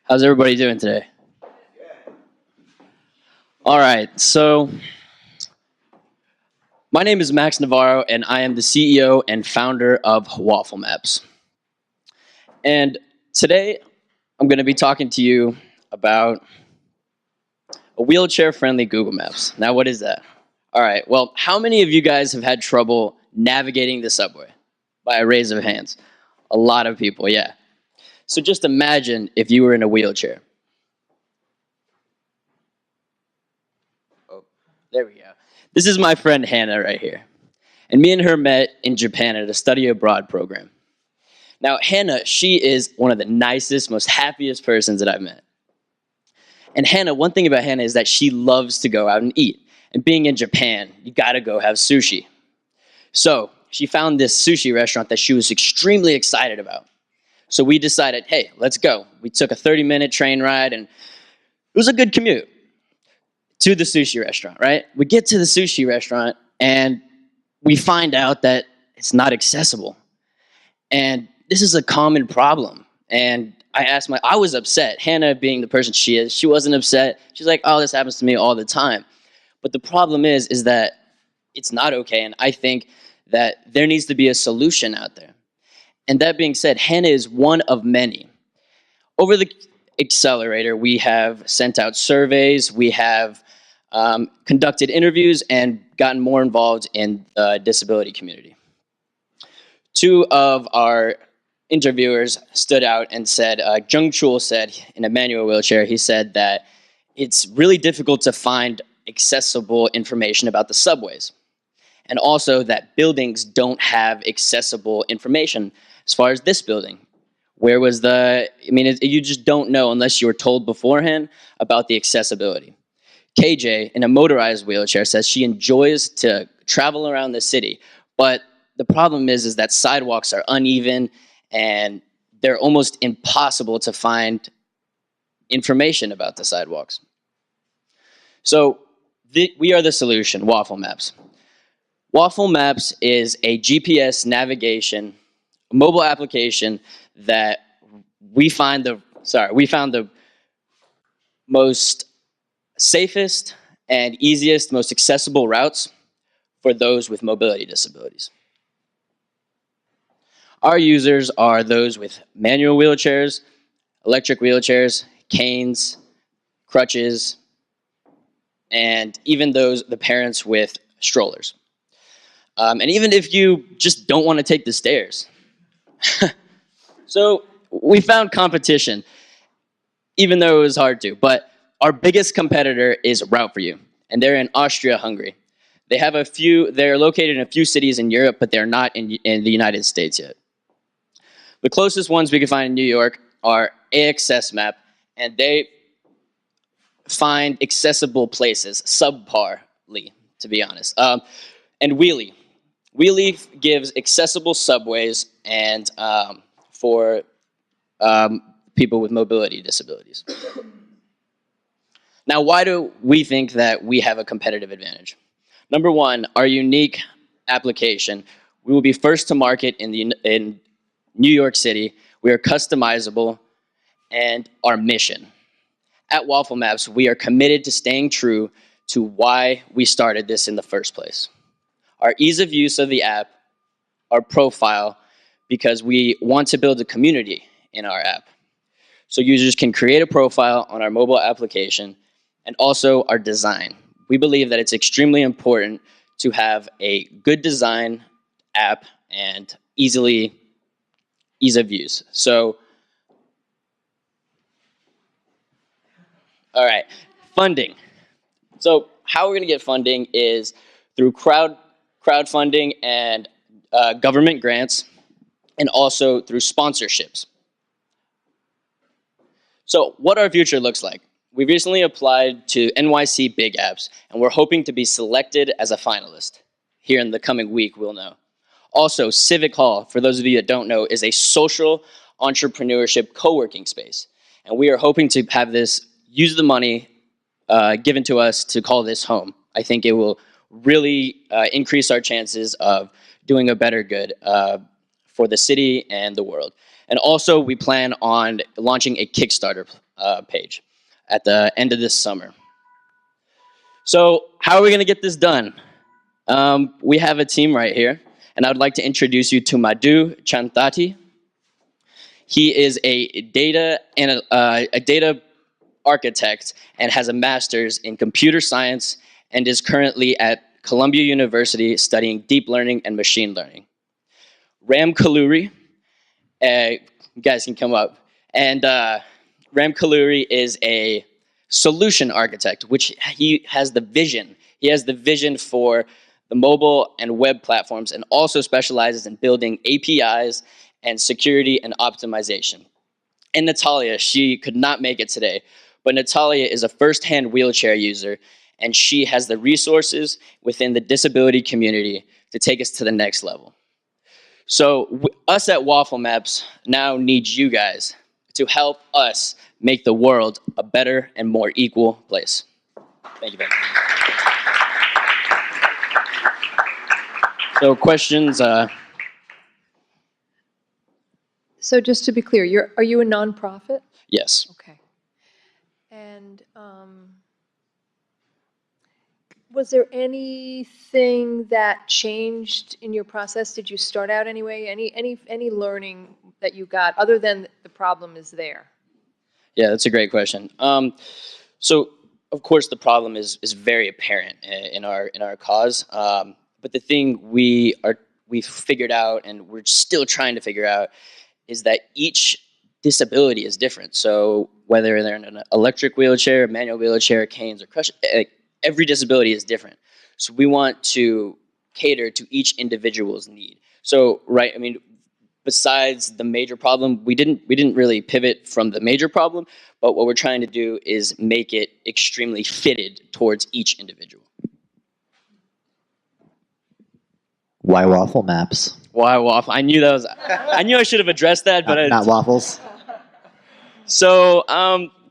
How's everybody doing today? All right, so my name is Max Navarro, and I am the CEO and founder of Wafflemaps. And today, I'm going to be talking to you about a wheelchair-friendly Google Maps. Now, what is that? All right, well, how many of you guys have had trouble navigating the subway? By a raise of hands. A lot of people, yeah. So just imagine if you were in a wheelchair. Oh, there we go. This is my friend Hannah right here. And me and her met in Japan at a study abroad program. Now, Hannah, she is one of the nicest, most happiest persons that I've met. And Hannah, one thing about Hannah is that she loves to go out and eat. And being in Japan, you gotta go have sushi. So she found this sushi restaurant that she was extremely excited about. So we decided, hey, let's go. We took a 30-minute train ride, and it was a good commute to the sushi restaurant, right? We get to the sushi restaurant, and we find out that it's not accessible. And this is a common problem. And I was upset. Hannah, being the person she is, she wasn't upset. She's like, oh, this happens to me all the time. But the problem is that it's not okay, and I think that there needs to be a solution out there. And that being said, Hannah is one of many. Over the accelerator, we have sent out surveys, we have conducted interviews, and gotten more involved in the disability community. Two of our interviewers stood out and said, Jung Chul said, in a manual wheelchair, he said that it's really difficult to find accessible information about the subways. And also that buildings don't have accessible information. As far as this building, you just don't know unless you were told beforehand about the accessibility. KJ, in a motorized wheelchair, says she enjoys to travel around the city, but the problem is that sidewalks are uneven and they're almost impossible to find information about the sidewalks. So we are the solution, Wafflemaps. Wafflemaps is a GPS navigation mobile application that we found the most safest and easiest, most accessible routes for those with mobility disabilities. Our users are those with manual wheelchairs, electric wheelchairs, canes, crutches, and even the parents with strollers. And even if you just don't want to take the stairs. So we found competition, even though it was hard to. But our biggest competitor is Route for You, and they're in Austria-Hungary. They're located in a few cities in Europe, but they're not in the United States yet. The closest ones we can find in New York are AXS and they find accessible places, subparly, to be honest. And Wheelie. Wheelie gives accessible subways and for people with mobility disabilities. Now, why do we think that we have a competitive advantage? Number one, our unique application. We will be first to market in New York City. We are customizable, and our mission. At Wafflemaps, we are committed to staying true to why we started this in the first place. Our ease of use of the app, our profile, because we want to build a community in our app. So users can create a profile on our mobile application, and also our design. We believe that it's extremely important to have a good design app and ease of use. So, all right, funding. So how we're gonna get funding is through crowdfunding and government grants, and also through sponsorships. So what our future looks like. We recently applied to NYC Big Apps, and we're hoping to be selected as a finalist. Here in the coming week, we'll know. Also, Civic Hall, for those of you that don't know, is a social entrepreneurship co-working space. And we are hoping to have this, use the money given to us to call this home. I think it will really increase our chances of doing a better good for the city and the world. And also, we plan on launching a Kickstarter page at the end of this summer. So how are we going to get this done? We have a team right here, and I would like to introduce you to Madhu Chantati. He is a data architect and has a master's in computer science and is currently at Columbia University studying deep learning and machine learning. Ram Kalluri, you guys can come up, and Ram Kalluri is a solution architect, which he has the vision. He has the vision for the mobile and web platforms, and also specializes in building APIs and security and optimization. And Natalia, she could not make it today, but Natalia is a first-hand wheelchair user, and she has the resources within the disability community to take us to the next level. So us at Wafflemaps now need you guys to help us make the world a better and more equal place. Thank you very much. So questions? So just to be clear, are you a nonprofit? Yes. Okay. And was there anything that changed in your process? Did you start out anyway? Any learning that you got other than the problem is there? Yeah, that's a great question. So of course the problem is very apparent in our cause. But the thing we figured out, and we're still trying to figure out, is that each disability is different. So whether they're in an electric wheelchair, manual wheelchair, canes, or crush, every disability is different. So we want to cater to each individual's need. So besides the major problem, we didn't really pivot from the major problem, but what we're trying to do is make it extremely fitted towards each individual. Why Wafflemaps? Why waffle? I knew I should have addressed that, but Not waffles. So,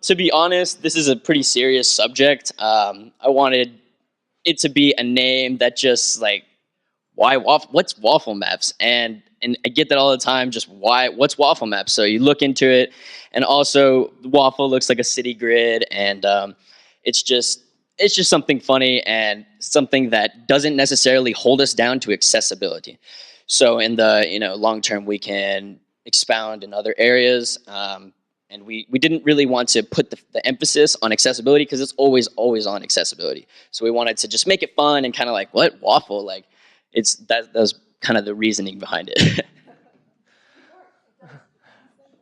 to be honest, this is a pretty serious subject. I wanted it to be a name that just what's Wafflemaps? And I get that all the time, just what's Wafflemaps? So you look into it, and also waffle looks like a city grid, and it's just something funny and something that doesn't necessarily hold us down to accessibility. So in the long term, we can expound in other areas. And we didn't really want to put the emphasis on accessibility because it's always on accessibility. So we wanted to just make it fun and kind of like, what, waffle? Like, that was kind of the reasoning behind it.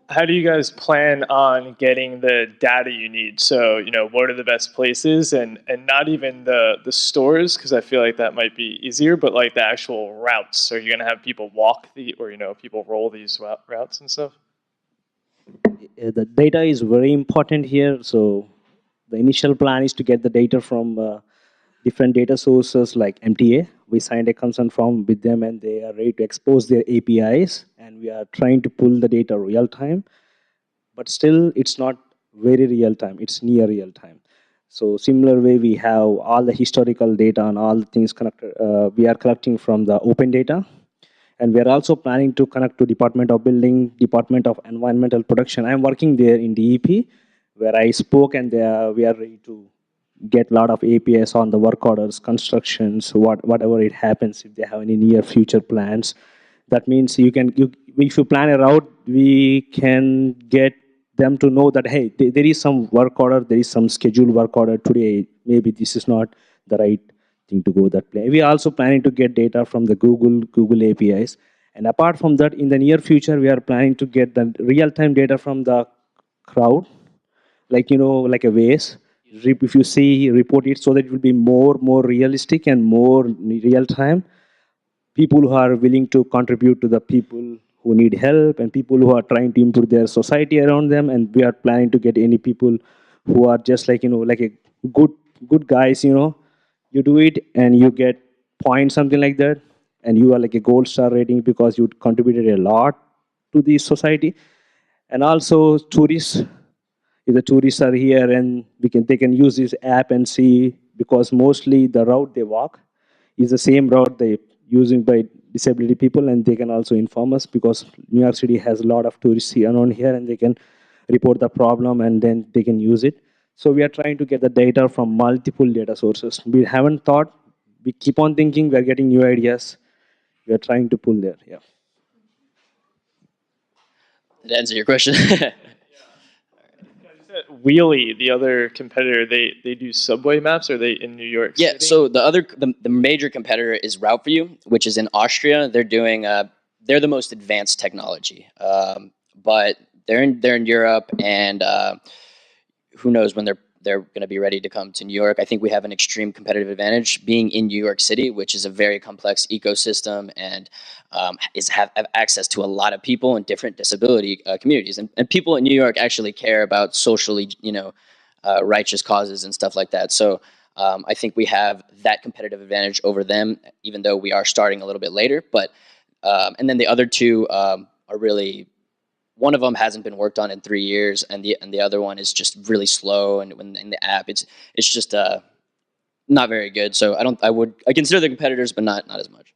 How do you guys plan on getting the data you need? So, what are the best places, and not even the stores, because I feel like that might be easier, but like the actual routes. Are you going to have people walk people roll these routes and stuff? The data is very important here. So the initial plan is to get the data from different data sources like MTA. We signed a consent form with them, and they are ready to expose their APIs. And we are trying to pull the data real time. But still, it's not very real time. It's near real time. So similar way, we have all the historical data and all the things connected. We are collecting from the open data. And we are also planning to connect to Department of Building, Department of Environmental Protection. I'm working there in DEP, where I spoke, and we are ready to get a lot of APIs on the work orders, constructions, whatever it happens, if they have any near future plans. That means if you plan a route, we can get them to know that, hey, there is some work order, there is some scheduled work order today. Maybe this is not the right thing to go that way. We are also planning to get data from the Google APIs. And apart from that, in the near future, we are planning to get the real-time data from the crowd, like a Waze. If you see, report it so that it will be more realistic and more real-time. People who are willing to contribute to the people who need help, and people who are trying to improve their society around them. And we are planning to get any people who are just like a good guys, you do it and you get points, something like that, and you are like a gold star rating because you contributed a lot to the society. And also tourists, if the tourists are here, and they can use this app and see, because mostly the route they walk is the same route using by disability people, and they can also inform us because New York City has a lot of tourists here around here, and they can report the problem and then they can use it. So we are trying to get the data from multiple data sources. We haven't thought, we keep on thinking, we are getting new ideas. We are trying to pull there, yeah. Did that answer your question? Wheelie, the other competitor, they do subway maps. Are they in New York Yeah, City? so the major competitor is Route for You, which is in Austria. They're doing they're the most advanced technology, but they're in Europe, and who knows when they're going to be ready to come to New York. I think we have an extreme competitive advantage being in New York City, which is a very complex ecosystem and have access to a lot of people in different disability communities, and people in New York actually care about socially, righteous causes and stuff like that. So I think we have that competitive advantage over them, even though we are starting a little bit later. But and then the other two are really, one of them hasn't been worked on in 3 years, and the other one is just really slow. And when in the app, it's just not very good. So I consider the competitors, but not as much.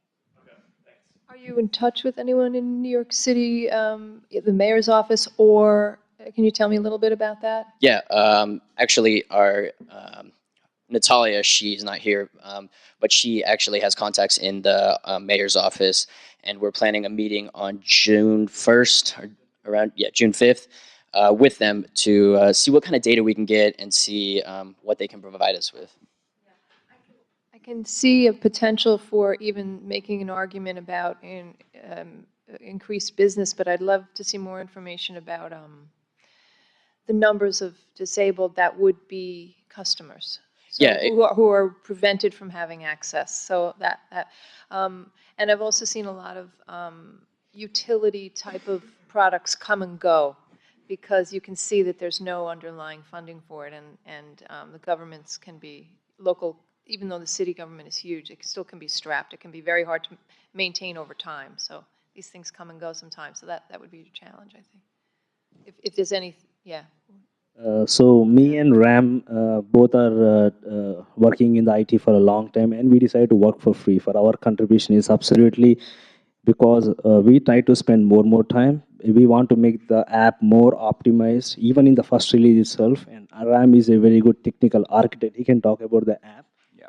Are you in touch with anyone in New York City, the mayor's office, or can you tell me a little bit about that? Yeah, actually, our Natalia, she's not here, but she actually has contacts in the mayor's office, and we're planning a meeting on June 1st, or around, June 5th, with them to see what kind of data we can get and see what they can provide us with. I can see a potential for even making an argument about increased business, but I'd love to see more information about the numbers of disabled that would be customers. So Yeah, who are prevented from having access. So and I've also seen a lot of utility type of products come and go because you can see that there's no underlying funding for it, and the governments can be local. Even though the city government is huge, it still can be strapped. It can be very hard to maintain over time. So these things come and go sometimes. So that would be a challenge, I think. If there's any, yeah. So me and Ram both are working in the IT for a long time, and we decided to work for free. For our contribution is absolutely because we try to spend more time. We want to make the app more optimized, even in the first release itself. And Ram is a very good technical architect. He can talk about the app. Yeah.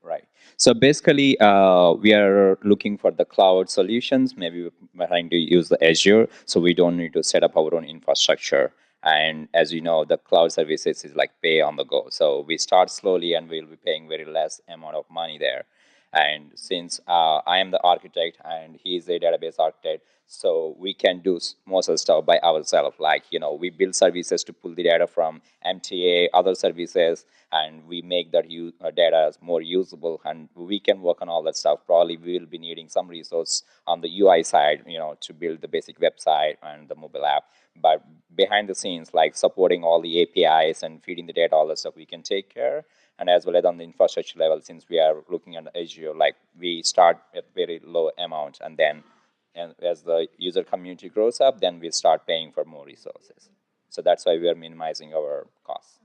Right. So basically, we are looking for the cloud solutions. Maybe we're trying to use the Azure, so we don't need to set up our own infrastructure. And as you know, the cloud services is like pay on the go. So we start slowly, and we'll be paying very less amount of money there. And since I am the architect and he's a database architect, so we can do most of the stuff by ourselves. Like, we build services to pull the data from MTA, other services, and we make that data more usable, and we can work on all that stuff. Probably we will be needing some resource on the UI side, to build the basic website and the mobile app. But behind the scenes, like supporting all the APIs and feeding the data, all that stuff we can take care. And as well as on the infrastructure level, since we are looking at Azure, like we start at very low amount, and then as the user community grows up, then we start paying for more resources. So that's why we are minimizing our costs.